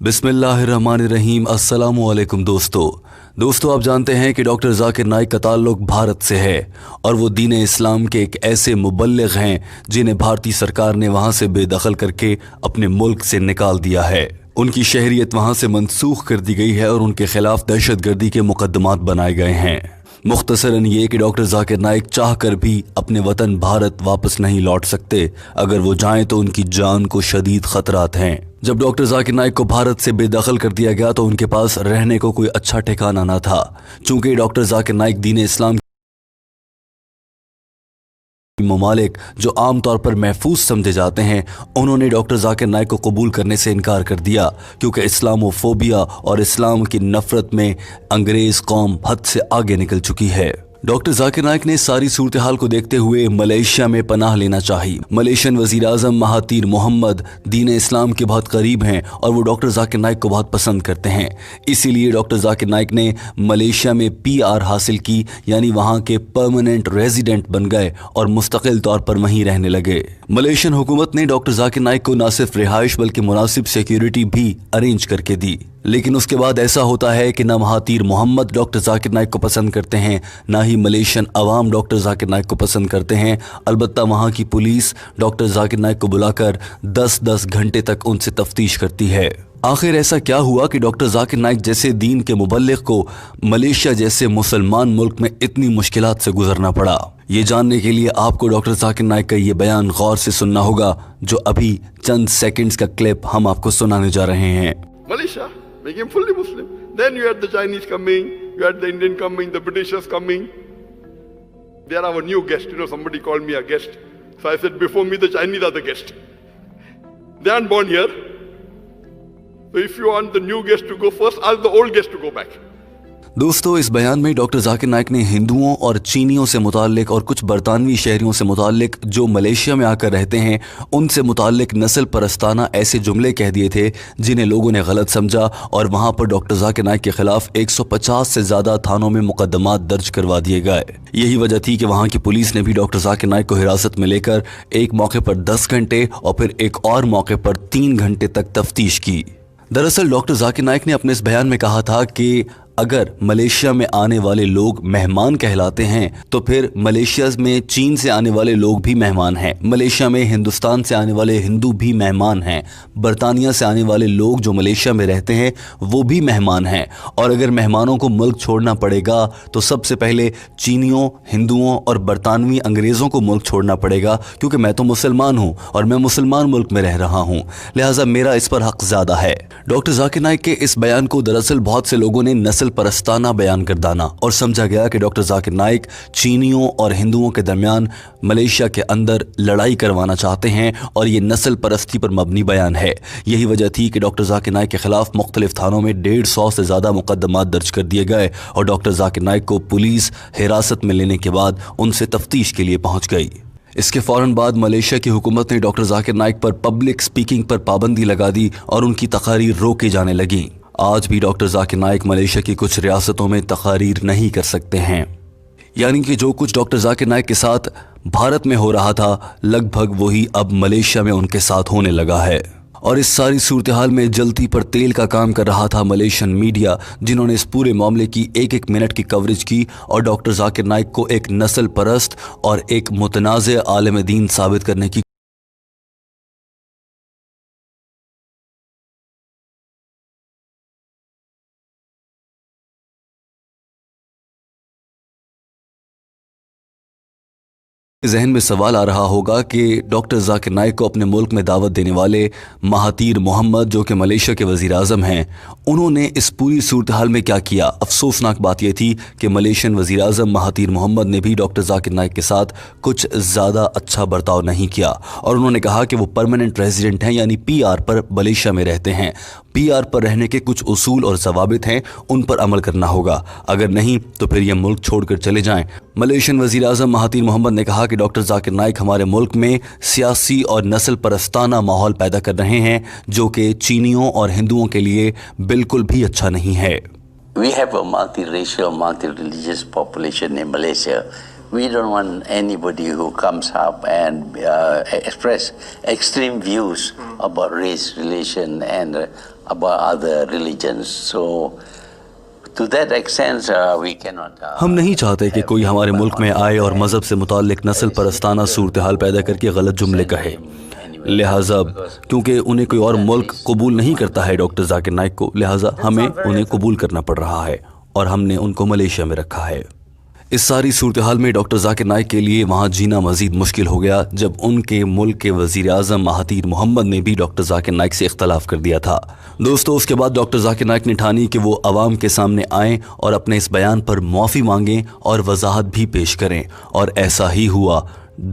बिस्मिल्लाहिर्रहमानिर्रहीम। अस्सलामुअलैकुम दोस्तों आप जानते हैं कि डॉक्टर जाकिर नाइक का ताल्लुक भारत से है और वो दीन इस्लाम के एक ऐसे मुबल्लिग हैं जिन्हें भारतीय सरकार ने वहाँ से बेदखल करके अपने मुल्क से निकाल दिया है। उनकी शहरियत वहाँ से मनसूख कर दी गई है और उनके खिलाफ दहशतगर्दी के मुकदमात बनाए गए हैं। मुख्तसरन ये कि डॉक्टर जाकिर नाइक चाह कर भी अपने वतन भारत वापस नहीं लौट सकते। अगर वो जाएं तो उनकी जान को शदीद खतरात हैं। जब डॉक्टर जाकिर नाइक को भारत से बेदखल कर दिया गया तो उनके पास रहने को कोई अच्छा ठिकाना न था। चूंकि डॉक्टर जाकिर नाइक दीन इस्लाम ममालिक जो आमतौर पर महफूज समझे जाते हैं, उन्होंने डॉक्टर जाकिर नाइक को कबूल करने से इनकार कर दिया क्योंकि इस्लामोफोबिया और इस्लाम की नफरत में अंग्रेज कौम हद से आगे निकल चुकी है। डॉक्टर जाकिर नाइक ने सारी सूरत हाल को देखते हुए मलेशिया में पनाह लेना चाही। मलेशियन वजीर आजम महातीर मोहम्मद दीन इस्लाम के बहुत करीब हैं और वो डॉक्टर जाकिर नाइक को बहुत पसंद करते हैं। इसीलिए डॉक्टर जाकिर नाइक ने मलेशिया में PR हासिल की, यानी वहाँ के परमानेंट रेजिडेंट बन गए और मुस्तकिल तौर पर वहीं रहने लगे। मलेशियन हुकूमत ने डॉक्टर जाकिर नाइक को न सिर्फ रिहाइश बल्कि मुनासिब सिक्योरिटी भी अरेंज करके दी। लेकिन उसके बाद ऐसा होता है कि न महातीर मोहम्मद डॉक्टर जाकिर नाइक को पसंद करते हैं, ना ही मलेशियन अवाम डॉक्टर जाकिर नाइक को पसंद करते हैं। अलबत्ता वहाँ की पुलिस डॉक्टर जाकिर नाइक को बुलाकर 10-10 घंटे तक उनसे तफ्तीश करती है। आखिर ऐसा क्या हुआ कि डॉक्टर जाकिर नाइक जैसे दीन के मुबल्लिग को मलेशिया जैसे मुसलमान मुल्क में इतनी मुश्किलात से गुजरना पड़ा? ये जानने के लिए आपको डॉक्टर जाकिर नाइक का ये बयान गौर से सुनना होगा, जो अभी चंद सेकंड्स का क्लिप हम आपको सुनाने जा रहे हैं। Malaysia became fully Muslim. Then you had the Chinese coming, you had the Indian coming, the Britishers coming. They are our new guest. Somebody called me a guest. So I said, before me, the Chinese are the guest. They aren't born here. So if you want the new guest to go first, ask the old guest to go back. दोस्तों, इस बयान में doctor Zakir Naik ने हिंदुओं और चीनियों से मुताल्लिक और कुछ बरतानवी शहरियों से मुताल्लिक जो मलेशिया में आकर रहते हैं उनसे मुताल्लिक नस्ल परस्ताना ऐसे जुमले कह दिए थे जिन्हें लोगों ने गलत समझा और वहां पर डॉक्टर जाकिर नाइक के खिलाफ 150 से ज्यादा थानों में मुकदमात दर्ज करवा दिए गए। यही वजह थी कि वहां की पुलिस ने भी डॉक्टर जाकिर नाइक को हिरासत में लेकर एक मौके पर 10 घंटे और फिर एक और मौके पर 3 घंटे तक तफ्तीश की। दरअसल डॉक्टर जाकिर नाइक ने अपने इस बयान में कहा था कि अगर मलेशिया में आने वाले लोग मेहमान कहलाते हैं तो फिर मलेशिया में चीन से आने वाले लोग भी मेहमान हैं, मलेशिया में हिंदुस्तान से आने वाले हिंदू भी मेहमान हैं, बरतानिया से आने वाले लोग जो मलेशिया में रहते हैं वो भी मेहमान हैं। और अगर मेहमानों को मुल्क छोड़ना पड़ेगा तो सबसे पहले चीनियों, हिंदुओं और बरतानवी अंग्रेज़ों को मुल्क छोड़ना पड़ेगा, क्योंकि मैं तो मुसलमान हूँ और मैं मुसलमान मुल्क में रह रहा हूँ, लिहाजा मेरा इस पर हक ज़्यादा है। डॉक्टर जाकिर नाइक के इस बयान को दरअसल बहुत से लोगों ने नस्ल परस्ताना बयान गर्दाना और समझा गया कि डॉक्टर जाकिर नाइक चीनियों और हिंदुओं के दरमियान मलेशिया के अंदर लड़ाई करवाना चाहते हैं और ये नस्ल परस्ती पर मबनी बयान है। यही वजह थी कि डॉक्टर जाकिर नाइक के खिलाफ मुख्तलिफ थानों में 150 से ज़्यादा मुकदमात दर्ज कर दिए गए और डॉक्टर जाकिर नाइक को पुलिस हिरासत में लेने के बाद उनसे तफ्तीश के लिए पहुँच गई। इसके फ़ौरन बाद मलेशिया की हुकूमत ने डॉक्टर जाकिर नाइक पर पब्लिक स्पीकिंग पर पाबंदी लगा दी और उनकी तकारीर रोकी जाने लगी। आज भी डॉक्टर जाकिर नाइक मलेशिया की कुछ रियासतों में तकारीर नहीं कर सकते हैं, यानी कि जो कुछ डॉक्टर जाकिर नाइक के साथ भारत में हो रहा था लगभग वही अब मलेशिया में उनके साथ होने लगा है। और इस सारी सूरत हाल में जलती पर तेल का काम कर रहा था मलेशियन मीडिया, जिन्होंने इस पूरे मामले की एक एक मिनट की कवरेज की और डॉक्टर जाकिर नाइक को एक नस्ल परस्त और एक मुतनाज़ आलिम दीन साबित करने की जहन में सवाल आ रहा होगा कि डॉक्टर जाकिर नाइक को अपने मुल्क में दावत देने वाले महातीर मोहम्मद जो कि मलेशिया के वज़ीर आज़म हैं, उन्होंने इस पूरी सूरत हाल में क्या किया। अफसोसनाक बात यह थी कि मलेशियन वज़ीर आज़म महातीर मोहम्मद ने भी डॉक्टर जाकिर नाइक के साथ कुछ ज़्यादा अच्छा बर्ताव नहीं किया और उन्होंने कहा कि वो परमानेंट रेजिडेंट हैं, यानी PR पर मलेशिया में रहते हैं। PR पर रहने के कुछ उसूल और ज़वाबित हैं, उन पर अमल करना होगा, अगर नहीं तो फिर ये मुल्क छोड़कर चले जाएं। मलेशियन वज़ीर आज़म महातीर मोहम्मद ने कहा कि डॉक्टर जाकिर नाइक हमारे मुल्क में सियासी और नस्ल परस्ताना माहौल पैदा कर रहे हैं जो कि चीनियों और हिंदुओं के लिए बिल्कुल भी अच्छा नहीं है। We have a multiracial, multi-religious population in Malaysia. We don't want anybody who comes up and express extreme views about race, religion, and about other religions. So to that extent, we cannot. ہم نہیں چاہتے کہ کوئی ہمارے ملک میں آئے اور مذہب سے متعلق نسل پرستانہ صورتحال پیدا کر کے غلط جملے کہے. لہٰذا کیونکہ انہیں کوئی اور ملک قبول نہیں کرتا ہے ڈاکٹر ذاکر نائک کو، لہٰذا ہمیں انہیں قبول کرنا پڑ رہا ہے اور ہم نے ان کو ملیشیا میں رکھا ہے. اس ساری صورتحال میں ڈاکٹر ذاکر نائک کے لیے وہاں جینا مزید مشکل ہو گیا جب ان کے ملک کے وزیر اعظم مہاتیر محمد نے بھی ڈاکٹر ذاکر نائک سے اختلاف کر دیا تھا. دوستو اس کے بعد ڈاکٹر ذاکر نائک نے ٹھانی کہ وہ عوام کے سامنے آئیں اور اپنے اس بیان پر معافی مانگیں اور وضاحت بھی پیش کریں، اور ایسا ہی ہوا.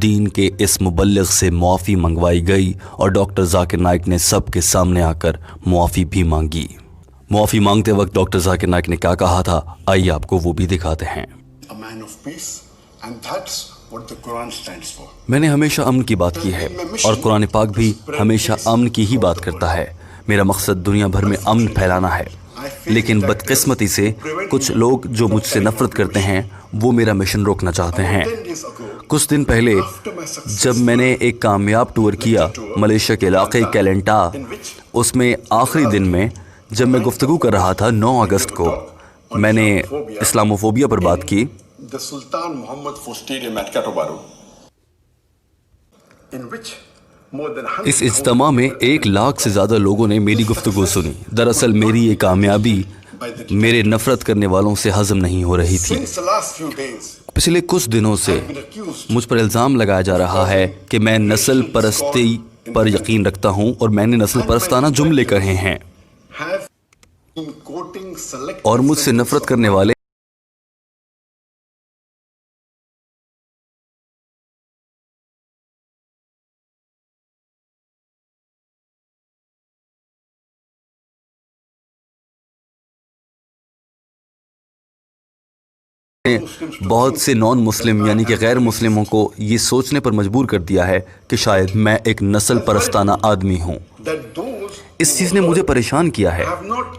دین کے اس مبلغ سے معافی منگوائی گئی اور ڈاکٹر ذاکر نائک نے سب کے سامنے آ کر معافی بھی مانگی. معافی مانگتے وقت ڈاکٹر ذاکر نائک نے کیا کہا تھا، آئیے آپ کو وہ بھی دکھاتے ہیں. میں نے ہمیشہ امن کی بات کی ہے اور قرآن پاک بھی ہمیشہ امن کی ہی بات کرتا ہے. میرا مقصد دنیا بھر میں امن پھیلانا ہے، لیکن بدقسمتی سے کچھ لوگ جو مجھ سے نفرت کرتے ہیں وہ میرا مشن روکنا چاہتے ہیں. کچھ دن پہلے جب میں نے ایک کامیاب ٹور کیا ملیشیا کے علاقے کیلنٹا، اس میں آخری دن میں جب میں گفتگو کر رہا تھا 9 اگست کو، میں نے اسلاموفوبیا پر بات کی. اس اجتماع میں 1 لاکھ سے زیادہ لوگوں نے میری گفتگو سنی. دراصل میری یہ کامیابی میرے نفرت کرنے والوں سے ہضم نہیں ہو رہی تھی. پچھلے کچھ دنوں سے مجھ پر الزام لگایا جا رہا ہے کہ میں نسل پرستی پر یقین رکھتا ہوں اور میں نے نسل پرستانہ جملے کہے ہیں، اور مجھ سے نفرت کرنے والے بہت سے نان مسلم یعنی کہ غیر مسلموں کو یہ سوچنے پر مجبور کر دیا ہے کہ شاید میں ایک نسل پرستانہ آدمی ہوں. اس چیز نے مجھے پریشان کیا ہے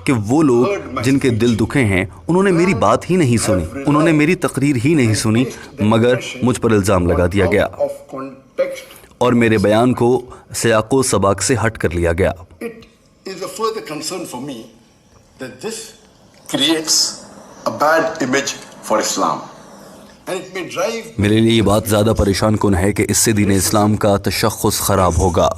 کہ وہ لوگ جن کے دل دکھے ہیں انہوں نے میری بات ہی نہیں سنی، انہوں نے میری تقریر ہی نہیں سنی، مگر مجھ پر الزام لگا دیا گیا اور میرے بیان کو سیاق و سباق سے ہٹ کر لیا گیا. میرے لیے یہ بات زیادہ پریشان کن ہے کہ اس سے دین اسلام کا تشخص خراب ہوگا.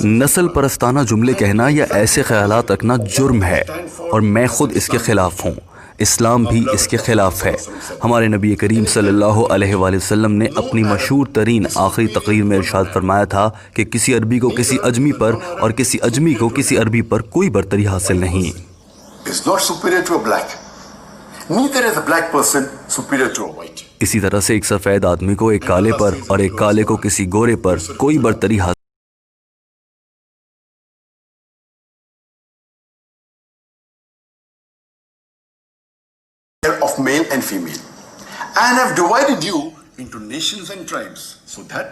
نسل پرستانہ جملے کہنا یا ایسے خیالات رکھنا جرم ہے اور میں خود اس کے خلاف ہوں. اسلام بھی اس کے خلاف ہے. ہمارے نبی کریم صلی اللہ علیہ وآلہ وسلم نے اپنی مشہور ترین آخری تقریر میں ارشاد فرمایا تھا کہ کسی عربی کو کسی اجمی پر اور کسی اجمی کو کسی عربی پر کوئی برتری حاصل نہیں. اسی طرح سے ایک سفید آدمی کو ایک کالے پر اور ایک کالے کو کسی گورے پر کوئی برتری حاصل of male and female, and have divided you into nations and tribes, so that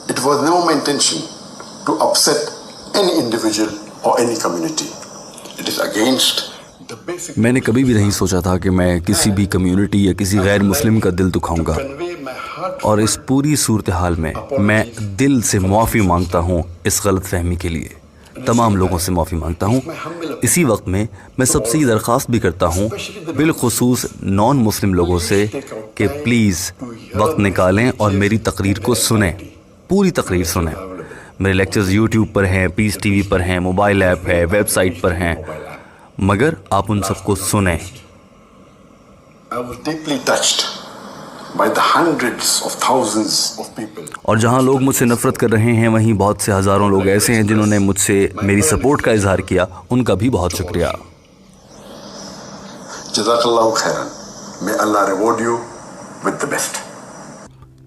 it was never my intention to upset any individual or any community. It is against the basic. میں نے کبھی بھی نہیں سوچا تھا کہ میں کسی بھی کمیونٹی یا کسی غیر مسلم کا دل دکھاؤں گا، اور اس پوری صورتحال میں دل سے معافی مانگتا ہوں اس غلط فہمی کے لیے. تمام لوگوں سے معافی مانگتا ہوں. اسی وقت میں سب سے یہ درخواست بھی کرتا ہوں، بالخصوص نان مسلم لوگوں سے، کہ پلیز وقت نکالیں اور میری تقریر کو سنیں، پوری تقریر سنیں. میرے لیکچرز یوٹیوب پر ہیں، پیس ٹی وی پر ہیں، موبائل ایپ ہے، ویب سائٹ پر ہیں، مگر آپ ان سب کو سنیں. I was deeply touched by the hundreds of thousands of people. اور جہاں لوگ مجھ سے نفرت کر رہے ہیں وہیں بہت سے ہزاروں لوگ ایسے ہیں جنہوں نے مجھ سے میری سپورٹ کا اظہار کیا. ان کا بھی بہت شکریہ. جزاک اللہ خیرن. May Allah reward you with the best.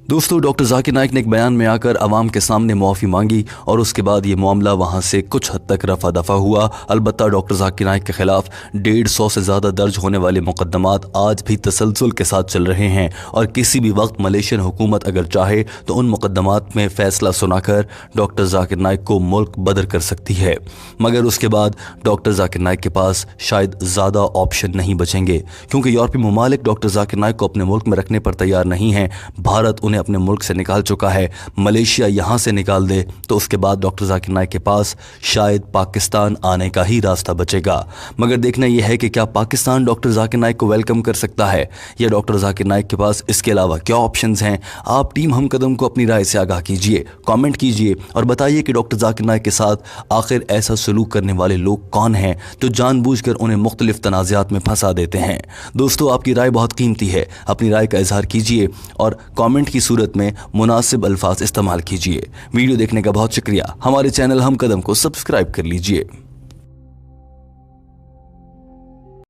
دوستو ڈاکٹر ذاکر نائک نے ایک بیان میں آ کر عوام کے سامنے معافی مانگی اور اس کے بعد یہ معاملہ وہاں سے کچھ حد تک رفع دفع ہوا. البتہ ڈاکٹر ذاکر نائک کے خلاف 150 سے زیادہ درج ہونے والے مقدمات آج بھی تسلسل کے ساتھ چل رہے ہیں، اور کسی بھی وقت ملیشین حکومت اگر چاہے تو ان مقدمات میں فیصلہ سنا کر ڈاکٹر ذاکر نائک کو ملک بدر کر سکتی ہے. مگر اس کے بعد ڈاکٹر ذاکر نائک کے پاس شاید زیادہ آپشن نہیں بچیں گے، کیونکہ یورپی ممالک ڈاکٹر ذاکر نائک کو اپنے ملک میں رکھنے پر تیار نہیں ہیں. بھارت انہیں अपने मुल्क से निकाल चुका है, मलेशिया यहाँ से निकाल दे तो उसके बाद डॉक्टर जाकिर नाइक के पास शायद पाकिस्तान आने का ही रास्ता बचेगा। मगर देखना यह है कि क्या पाकिस्तान डॉक्टर जाकिर नाइक को वेलकम कर सकता है या डॉक्टर जाकिर नाइक के पास इसके अलावा क्या ऑप्शंस हैं। आप टीम हम कदम को अपनी राय से आगाह कीजिए, कमेंट कीजिए और बताइए कि डॉक्टर जाकिर नाइक के साथ आखिर ऐसा सलूक करने वाले लोग कौन हैं जो जानबूझकर उन्हें मुख्तलिफ तनाज़ात में फंसा देते हैं। दोस्तों, आपकी राय बहुत कीमती है, अपनी राय का इजहार कीजिए और कमेंट की सूरत में मुनासिब अल्फाज इस्तेमाल कीजिए। वीडियो देखने का बहुत शुक्रिया। हमारे चैनल हम कदम को सब्सक्राइब कर लीजिए।